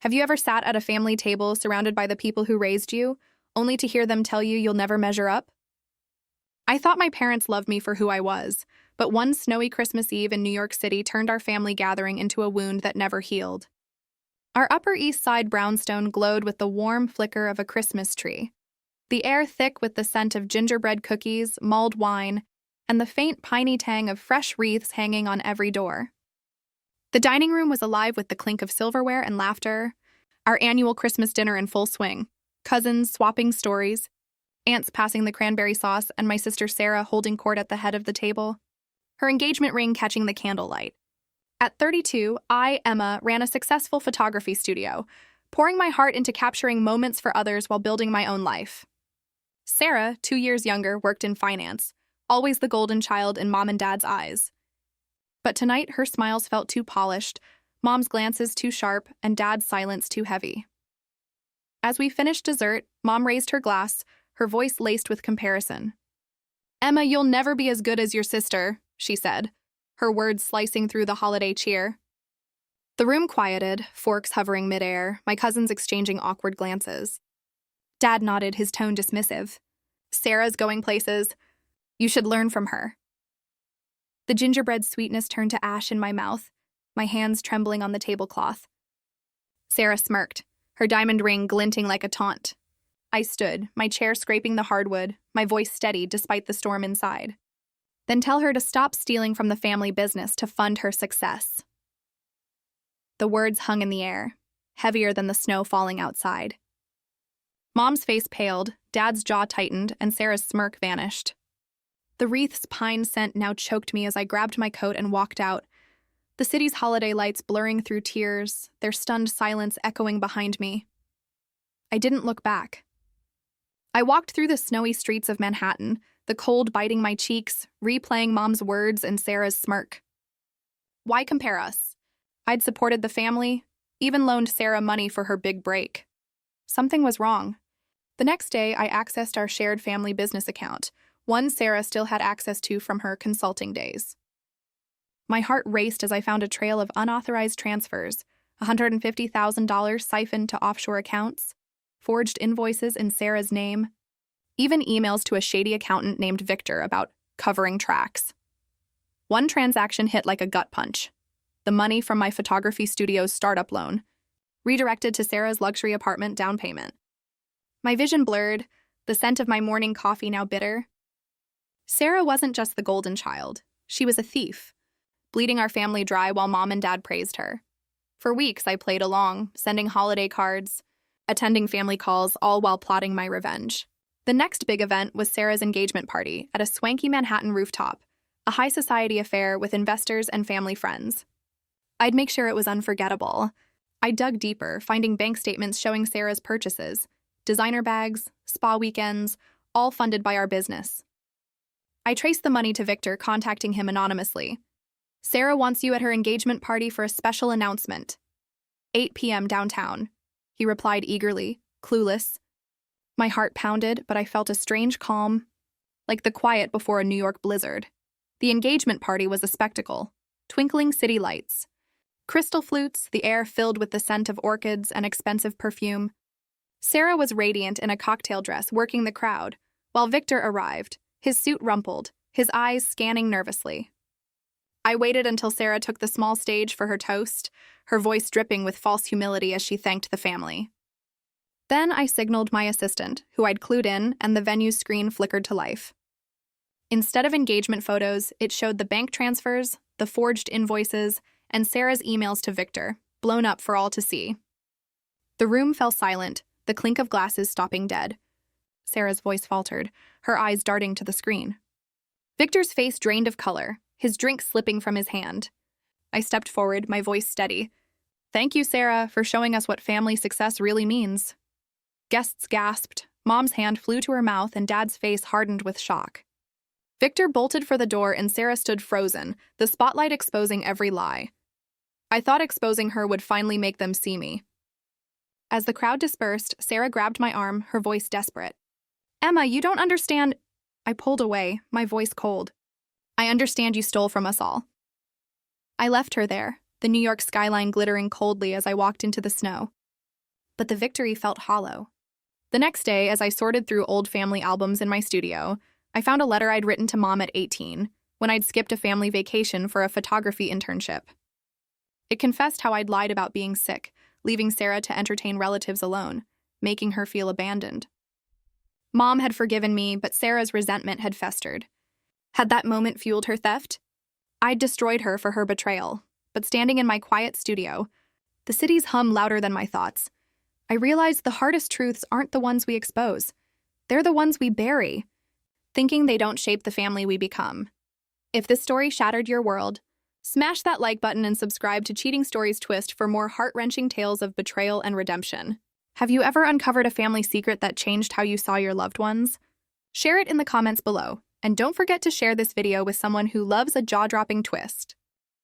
Have you ever sat at a family table surrounded by the people who raised you, only to hear them tell you you'll never measure up? I thought my parents loved me for who I was, but one snowy Christmas Eve in New York City turned our family gathering into a wound that never healed. Our Upper East Side brownstone glowed with the warm flicker of a Christmas tree, the air thick with the scent of gingerbread cookies, mulled wine, and the faint piney tang of fresh wreaths hanging on every door. The dining room was alive with the clink of silverware and laughter, our annual Christmas dinner in full swing, cousins swapping stories, aunts passing the cranberry sauce, and my sister Sarah holding court at the head of the table, her engagement ring catching the candlelight. At 32, I, Emma, ran a successful photography studio, pouring my heart into capturing moments for others while building my own life. Sarah, 2 years younger, worked in finance, always the golden child in Mom and Dad's eyes. But tonight, her smiles felt too polished, Mom's glances too sharp, and Dad's silence too heavy. As we finished dessert, Mom raised her glass, her voice laced with comparison. "Emma, you'll never be as good as your sister," she said, her words slicing through the holiday cheer. The room quieted, forks hovering midair, my cousins exchanging awkward glances. Dad nodded, his tone dismissive. "Sarah's going places. You should learn from her." The gingerbread sweetness turned to ash in my mouth, my hands trembling on the tablecloth. Sarah smirked, her diamond ring glinting like a taunt. I stood, my chair scraping the hardwood, my voice steady despite the storm inside. "Then tell her to stop stealing from the family business to fund her success." The words hung in the air, heavier than the snow falling outside. Mom's face paled, Dad's jaw tightened, and Sarah's smirk vanished. The wreath's pine scent now choked me as I grabbed my coat and walked out, the city's holiday lights blurring through tears, their stunned silence echoing behind me. I didn't look back. I walked through the snowy streets of Manhattan, the cold biting my cheeks, replaying Mom's words and Sarah's smirk. Why compare us? I'd supported the family, even loaned Sarah money for her big break. Something was wrong. The next day, I accessed our shared family business account, one Sarah still had access to from her consulting days. My heart raced as I found a trail of unauthorized transfers, $150,000 siphoned to offshore accounts, forged invoices in Sarah's name, even emails to a shady accountant named Victor about covering tracks. One transaction hit like a gut punch. The money from my photography studio's startup loan, redirected to Sarah's luxury apartment down payment. My vision blurred, the scent of my morning coffee now bitter. Sarah wasn't just the golden child. She was a thief, bleeding our family dry while Mom and Dad praised her. For weeks, I played along, sending holiday cards, attending family calls, all while plotting my revenge. The next big event was Sarah's engagement party at a swanky Manhattan rooftop, a high society affair with investors and family friends. I'd make sure it was unforgettable. I dug deeper, finding bank statements showing Sarah's purchases, designer bags, spa weekends, all funded by our business. I traced the money to Victor, contacting him anonymously. "Sarah wants you at her engagement party for a special announcement. 8 p.m. downtown," he replied eagerly, clueless. My heart pounded, but I felt a strange calm, like the quiet before a New York blizzard. The engagement party was a spectacle. Twinkling city lights, crystal flutes, the air filled with the scent of orchids and expensive perfume. Sarah was radiant in a cocktail dress, working the crowd, while Victor arrived, his suit rumpled, his eyes scanning nervously. I waited until Sarah took the small stage for her toast, her voice dripping with false humility as she thanked the family. Then I signaled my assistant, who I'd clued in, and the venue's screen flickered to life. Instead of engagement photos, it showed the bank transfers, the forged invoices, and Sarah's emails to Victor, blown up for all to see. The room fell silent, the clink of glasses stopping dead. Sarah's voice faltered, her eyes darting to the screen. Victor's face drained of color, his drink slipping from his hand. I stepped forward, my voice steady. "Thank you, Sarah, for showing us what family success really means." Guests gasped, Mom's hand flew to her mouth, and Dad's face hardened with shock. Victor bolted for the door, and Sarah stood frozen, the spotlight exposing every lie. I thought exposing her would finally make them see me. As the crowd dispersed, Sarah grabbed my arm, her voice desperate. "Emma, you don't understand." I pulled away, my voice cold. "I understand you stole from us all." I left her there, the New York skyline glittering coldly as I walked into the snow. but the victory felt hollow. The next day, as I sorted through old family albums in my studio, I found a letter I'd written to Mom at 18, when I'd skipped a family vacation for a photography internship. It confessed how I'd lied about being sick, leaving Sarah to entertain relatives alone, making her feel abandoned. Mom had forgiven me, but Sarah's resentment had festered. Had that moment fueled her theft? I'd destroyed her for her betrayal, but standing in my quiet studio, the city's hum louder than my thoughts, I realized the hardest truths aren't the ones we expose. They're the ones we bury, thinking they don't shape the family we become. If this story shattered your world, smash that like button and subscribe to Cheating Stories Twist for more heart-wrenching tales of betrayal and redemption. Have you ever uncovered a family secret that changed how you saw your loved ones? Share it in the comments below, and don't forget to share this video with someone who loves a jaw-dropping twist.